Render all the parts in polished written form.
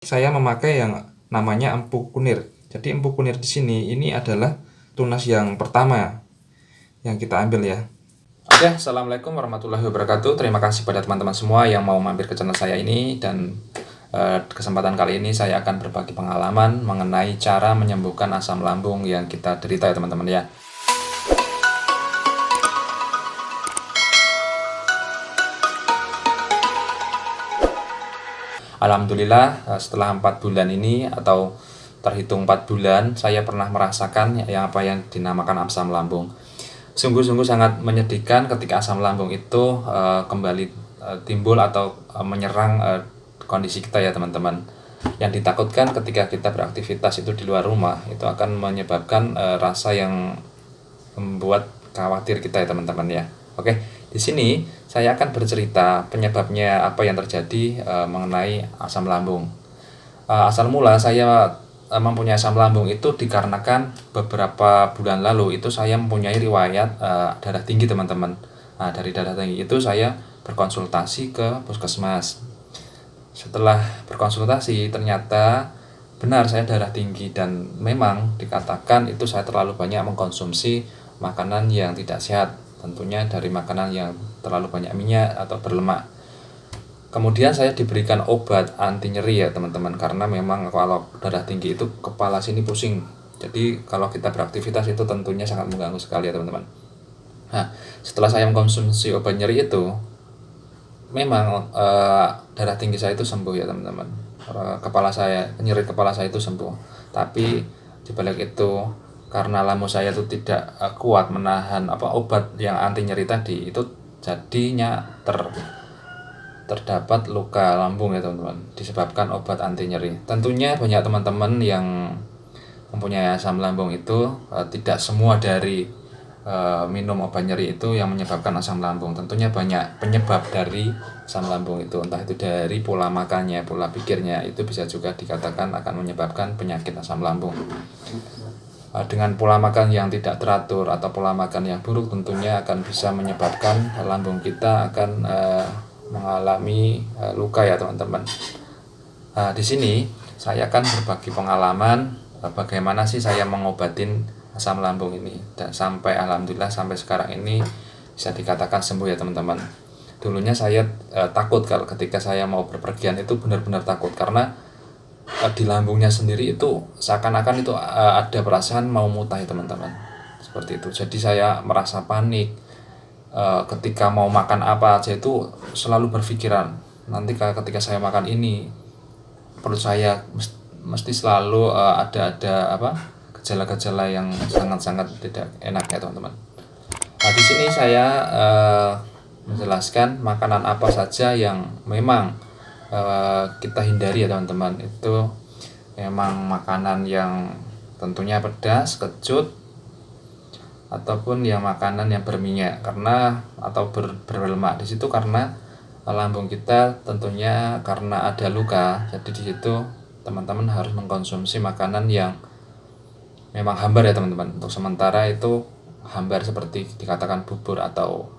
Saya memakai yang namanya empu kunir. Jadi empu kunir di sini ini adalah tunas yang pertama yang kita ambil ya. Oke, assalamualaikum warahmatullahi wabarakatuh. Terima kasih pada teman-teman semua yang mau mampir ke channel saya ini, dan kesempatan kali ini saya akan berbagi pengalaman mengenai cara menyembuhkan asam lambung yang kita derita ya teman-teman ya. Alhamdulillah setelah 4 bulan ini atau terhitung 4 bulan saya pernah merasakan yang dinamakan asam lambung. Sungguh-sungguh sangat menyedihkan ketika asam lambung itu kembali timbul atau menyerang kondisi kita ya teman-teman. Yang ditakutkan ketika kita beraktivitas itu di luar rumah itu akan menyebabkan rasa yang membuat khawatir kita ya teman-teman ya. Oke, di sini saya akan bercerita penyebabnya apa yang terjadi mengenai asam lambung. Asal mula saya mempunyai asam lambung itu dikarenakan beberapa bulan lalu itu saya mempunyai riwayat darah tinggi teman-teman. Nah, dari darah tinggi itu saya berkonsultasi ke puskesmas. Setelah berkonsultasi ternyata benar saya darah tinggi, dan memang dikatakan itu saya terlalu banyak mengkonsumsi makanan yang tidak sehat, tentunya dari makanan yang terlalu banyak minyak atau berlemak. Kemudian saya diberikan obat anti nyeri ya teman-teman, karena memang kalau darah tinggi itu kepala sini pusing. Jadi kalau kita beraktivitas itu tentunya sangat mengganggu sekali ya teman-teman. Nah, setelah saya mengkonsumsi obat nyeri itu, memang darah tinggi saya itu sembuh ya teman-teman. Nyeri kepala saya itu sembuh. Tapi dibalik itu, karena lambung saya itu tidak kuat menahan obat yang anti nyeri tadi, itu jadinya terdapat luka lambung ya teman-teman, disebabkan obat anti nyeri. Tentunya banyak teman-teman yang mempunyai asam lambung itu tidak semua dari minum obat nyeri itu yang menyebabkan asam lambung. Tentunya banyak penyebab dari asam lambung itu, entah itu dari pola makannya, pola pikirnya, itu bisa juga dikatakan akan menyebabkan penyakit asam lambung. Dengan pola makan yang tidak teratur atau pola makan yang buruk tentunya akan bisa menyebabkan lambung kita akan mengalami luka ya teman-teman. Di sini saya akan berbagi pengalaman bagaimana sih saya mengobatin asam lambung ini, dan sampai alhamdulillah sampai sekarang ini bisa dikatakan sembuh ya teman-teman. Dulunya saya takut kalau ketika saya mau berpergian, itu benar-benar takut karena di lambungnya sendiri itu seakan-akan itu ada perasaan mau muntah ya teman-teman, seperti itu. Jadi saya merasa panik. Ketika mau makan apa aja itu selalu berpikiran, nanti ketika saya makan ini perut saya mesti selalu ada gejala-gejala yang sangat-sangat tidak enak ya teman-teman. Nah, di sini saya menjelaskan makanan apa saja yang memang kita hindari ya teman-teman. Itu memang makanan yang tentunya pedas, kecut, ataupun yang makanan yang berminyak atau berlemak di situ, karena lambung kita tentunya karena ada luka. Jadi di situ teman-teman harus mengkonsumsi makanan yang memang hambar ya teman-teman. Untuk sementara itu hambar seperti dikatakan bubur atau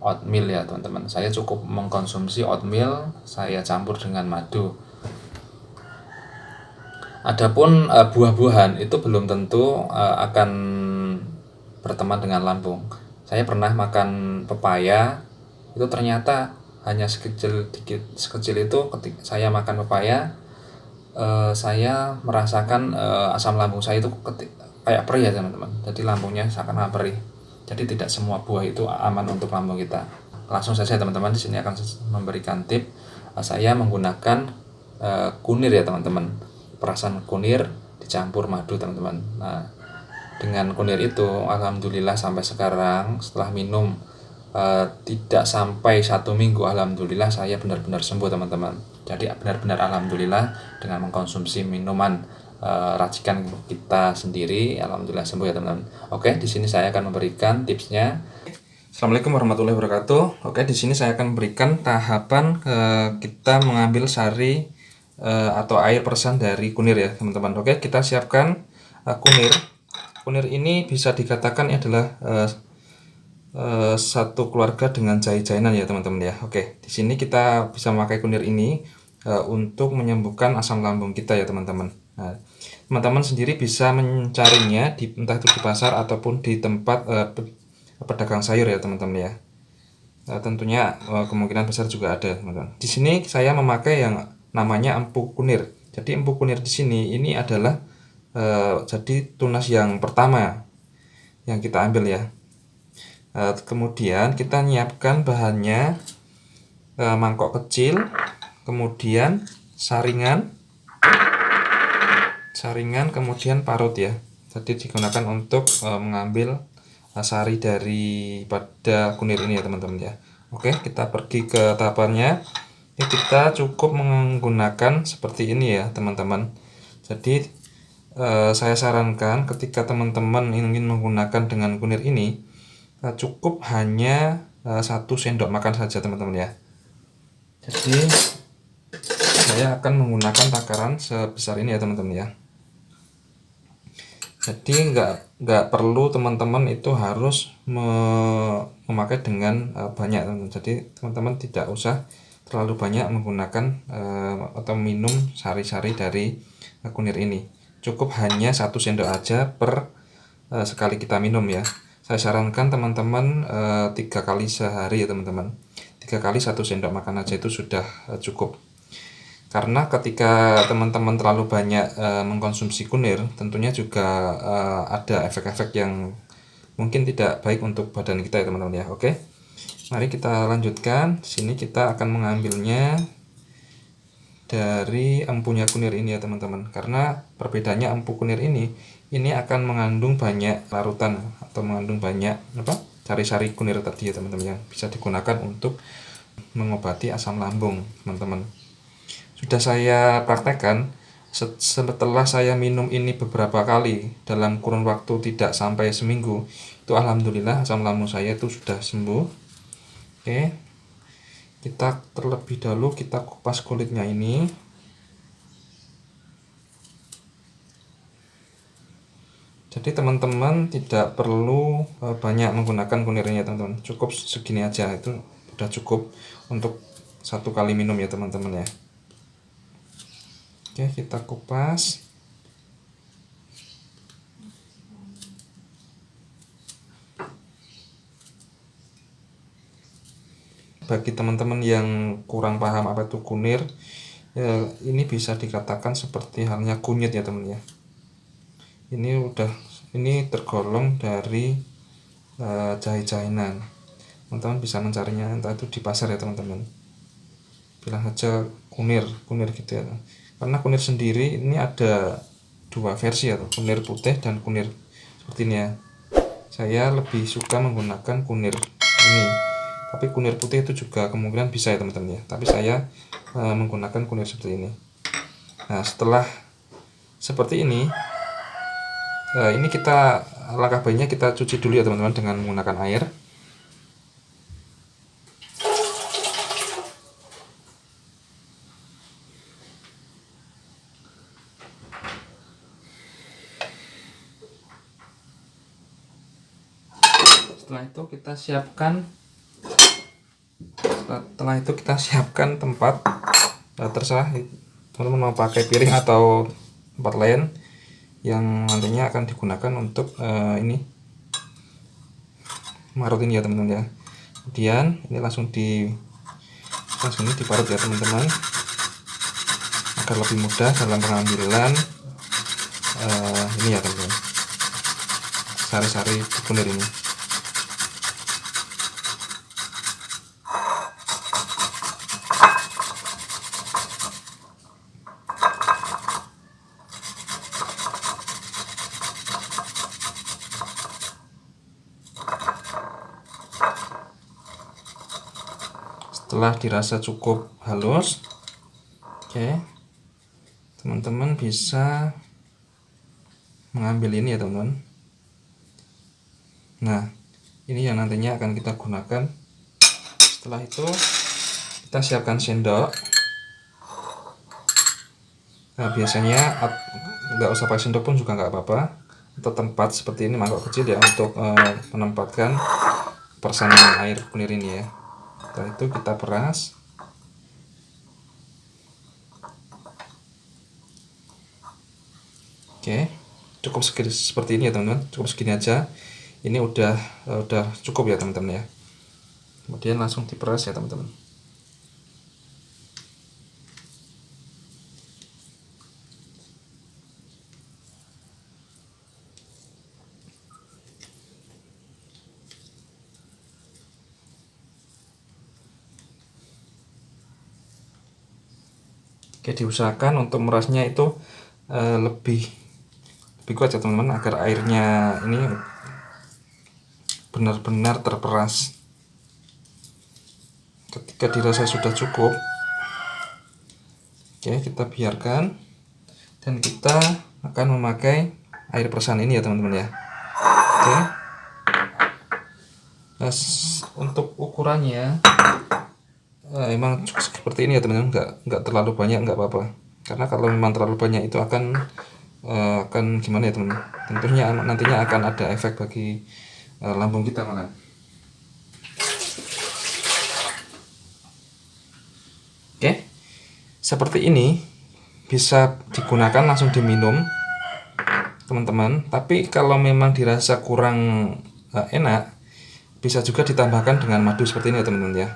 oatmeal ya teman-teman. Saya cukup mengkonsumsi oatmeal, saya campur dengan madu. Adapun buah-buahan itu belum tentu akan berteman dengan lambung. Saya pernah makan pepaya, itu ternyata hanya sekecil itu. Ketika saya makan pepaya, saya merasakan asam lambung saya itu kayak perih ya teman-teman. Jadi lambungnya seakan perih. Jadi tidak semua buah itu aman untuk lambung kita. Langsung saja teman-teman, di sini akan memberikan tip. Saya menggunakan kunir ya teman-teman. Perasan kunir dicampur madu teman-teman. Nah, dengan kunir itu alhamdulillah sampai sekarang setelah minum tidak sampai 1 minggu, alhamdulillah saya benar-benar sembuh teman-teman. Jadi benar-benar alhamdulillah dengan mengkonsumsi minuman racikan kita sendiri, alhamdulillah sembuh ya teman-teman. Oke, di sini saya akan memberikan tipsnya. Assalamualaikum warahmatullahi wabarakatuh. Oke, di sini saya akan memberikan tahapan kita mengambil sari atau air peresan dari kunir ya teman-teman. Oke, kita siapkan kunir. Kunir ini bisa dikatakan adalah satu keluarga dengan jahe-jahenan ya teman-teman ya. Oke, di sini kita bisa memakai kunir ini untuk menyembuhkan asam lambung kita ya teman-teman. Nah, teman-teman sendiri bisa mencarinya entah itu di pasar ataupun di tempat pedagang sayur ya teman-teman ya. Tentunya kemungkinan besar juga ada teman-teman. Di sini saya memakai yang namanya empu kunir. Jadi empu kunir di sini ini adalah jadi tunas yang pertama yang kita ambil ya. Kemudian kita nyiapkan bahannya, mangkok kecil, kemudian saringan, kemudian parut ya. Jadi digunakan untuk mengambil sari daripada kunir ini ya teman-teman ya. Oke, kita pergi ke tahapannya. Ini kita cukup menggunakan seperti ini ya teman-teman. Jadi saya sarankan ketika teman-teman ingin menggunakan dengan kunir ini, cukup hanya 1 sendok makan saja teman-teman ya. Jadi saya akan menggunakan takaran sebesar ini ya teman-teman ya. Jadi nggak perlu teman-teman itu harus memakai dengan banyak teman-teman. Jadi teman-teman tidak usah terlalu banyak menggunakan atau minum sari-sari dari kunir ini. Cukup hanya 1 sendok aja per sekali kita minum ya. Saya sarankan teman-teman 3 kali sehari ya teman-teman. 3 kali 1 sendok makan aja itu sudah cukup. Karena ketika teman-teman terlalu banyak mengkonsumsi kunir, tentunya juga ada efek-efek yang mungkin tidak baik untuk badan kita ya teman-teman ya. Oke, mari kita lanjutkan. Sini kita akan mengambilnya dari empunya kunir ini ya teman-teman. Karena perbedaannya empu kunir ini akan mengandung banyak larutan atau mengandung banyak sari-sari kunir tadi ya teman-teman, yang bisa digunakan untuk mengobati asam lambung teman-teman. Sudah saya praktekkan, setelah saya minum ini beberapa kali dalam kurun waktu tidak sampai seminggu, itu alhamdulillah asam lambung saya itu sudah sembuh. Oke, kita terlebih dahulu kita kupas kulitnya ini. Jadi teman-teman tidak perlu banyak menggunakan kunirnya teman-teman, cukup segini aja, itu sudah cukup untuk 1 kali minum ya teman-teman ya. Oke, kita kupas. Bagi teman-teman yang kurang paham apa itu kunir, ya, ini bisa dikatakan seperti halnya kunyit ya teman ya. Ini tergolong dari jahe-jahenan. Teman-teman bisa mencarinya entah itu di pasar ya teman-teman. Bilang aja kunir gitu ya. Karena kunir sendiri ini ada 2 versi ya, kunir putih dan kunir seperti ini ya. Saya lebih suka menggunakan kunir ini, tapi kunir putih itu juga kemungkinan bisa ya teman-teman ya, tapi saya menggunakan kunir seperti ini. Nah, setelah seperti ini kita langkah baiknya kita cuci dulu ya teman-teman dengan menggunakan air. Setelah itu kita siapkan tempat, terserah teman-teman mau pakai piring atau tempat lain yang nantinya akan digunakan untuk ini marut ini ya teman-teman ya. Kemudian ini langsung diparut ya teman-teman, agar lebih mudah dalam pengambilan ini ya teman-teman, sari-sari kunir ini. Setelah dirasa cukup halus, oke, teman-teman bisa mengambil ini ya teman-teman. Nah, ini yang nantinya akan kita gunakan. Setelah itu kita siapkan sendok. Nah, biasanya nggak usah pakai sendok pun juga nggak apa-apa, atau tempat seperti ini, mangkok kecil ya, untuk menempatkan persamaan air kunir ini ya. Setelah itu kita peras. Oke, cukup segini, seperti ini ya teman-teman, cukup segini aja. Ini udah cukup ya teman-teman ya. Kemudian langsung diperas ya teman-teman. Oke, diusahakan untuk merasnya itu lebih kuat ya teman-teman, agar airnya ini benar-benar terperas. Ketika dirasa sudah cukup, oke, kita biarkan dan kita akan memakai air perasan ini ya teman-teman ya. Oke, nah, untuk ukurannya emang seperti ini ya teman-teman, nggak terlalu banyak, nggak apa-apa, karena kalau memang terlalu banyak itu akan gimana ya teman-teman, tentunya nantinya akan ada efek bagi lambung kita malah. Oke, seperti ini bisa digunakan langsung diminum teman-teman, tapi kalau memang dirasa kurang enak, bisa juga ditambahkan dengan madu seperti ini ya teman-teman ya.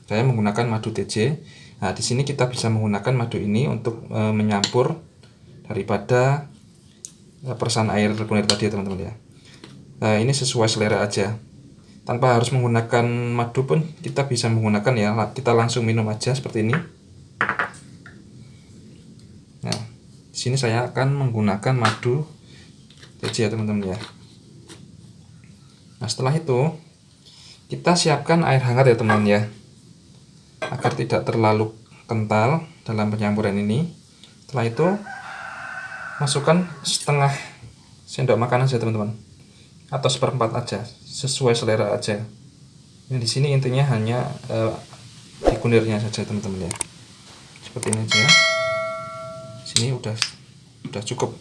Saya menggunakan madu TJ. Nah, di sini kita bisa menggunakan madu ini untuk menyampur daripada perasan air kunir tadi ya teman-teman ya. Nah, ini sesuai selera aja. Tanpa harus menggunakan madu pun kita bisa menggunakan ya. Kita langsung minum aja seperti ini. Nah, di sini saya akan menggunakan madu TJ ya teman-teman ya. Nah, setelah itu kita siapkan air hangat ya teman-teman ya, agar tidak terlalu kental dalam penyampuran ini. Setelah itu masukkan setengah sendok makan aja teman-teman, atau seperempat aja, sesuai selera aja. Yang di sini intinya hanya di kunirnya saja teman-teman ya. Seperti ini aja. Sini udah cukup.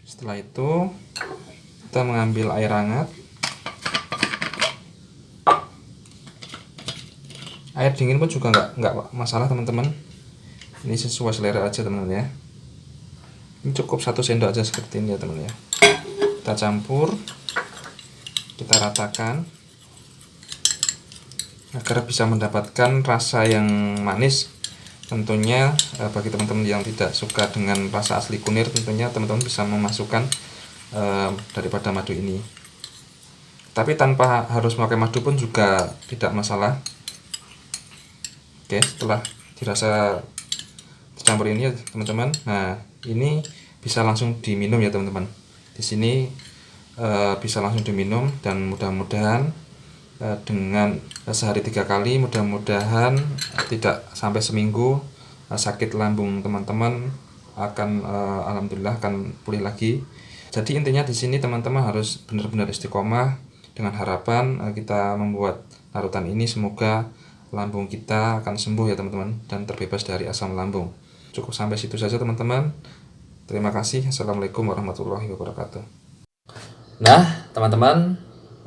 Setelah itu kita mengambil air hangat. Air dingin pun juga nggak masalah teman-teman. Ini sesuai selera aja teman-teman ya. Ini cukup 1 sendok aja seperti ini ya teman ya. Kita campur, kita ratakan agar bisa mendapatkan rasa yang manis. Tentunya bagi teman-teman yang tidak suka dengan rasa asli kunir, tentunya teman-teman bisa memasukkan daripada madu ini. Tapi tanpa harus memakai madu pun juga tidak masalah. Oke, setelah dirasa tercampur ini ya teman-teman, nah ini bisa langsung diminum ya teman-teman. Di sini bisa langsung diminum, dan mudah-mudahan dengan sehari 3 kali, mudah-mudahan tidak sampai seminggu sakit lambung teman-teman akan alhamdulillah akan pulih lagi. Jadi intinya di sini teman-teman harus benar-benar istiqomah dengan harapan kita membuat larutan ini, semoga lambung kita akan sembuh ya teman-teman, dan terbebas dari asam lambung. Cukup sampai situ saja teman-teman. Terima kasih. Assalamualaikum warahmatullahi wabarakatuh. Nah teman-teman,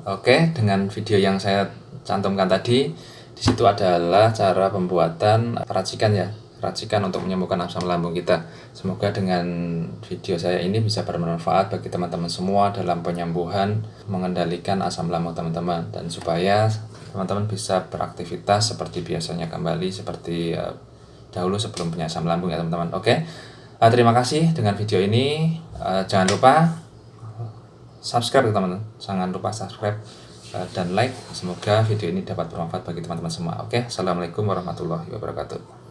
oke, dengan video yang saya cantumkan tadi, di situ adalah cara pembuatan racikan ya, racikan untuk menyembuhkan asam lambung kita. Semoga dengan video saya ini bisa bermanfaat bagi teman-teman semua dalam penyembuhan, mengendalikan asam lambung teman-teman, dan supaya teman-teman bisa beraktivitas seperti biasanya kembali, seperti dahulu sebelum punya asam lambung ya teman-teman. Oke, terima kasih dengan video ini. Jangan lupa subscribe teman-teman, jangan lupa subscribe dan like. Semoga video ini dapat bermanfaat bagi teman-teman semua. Oke, assalamualaikum warahmatullahi wabarakatuh.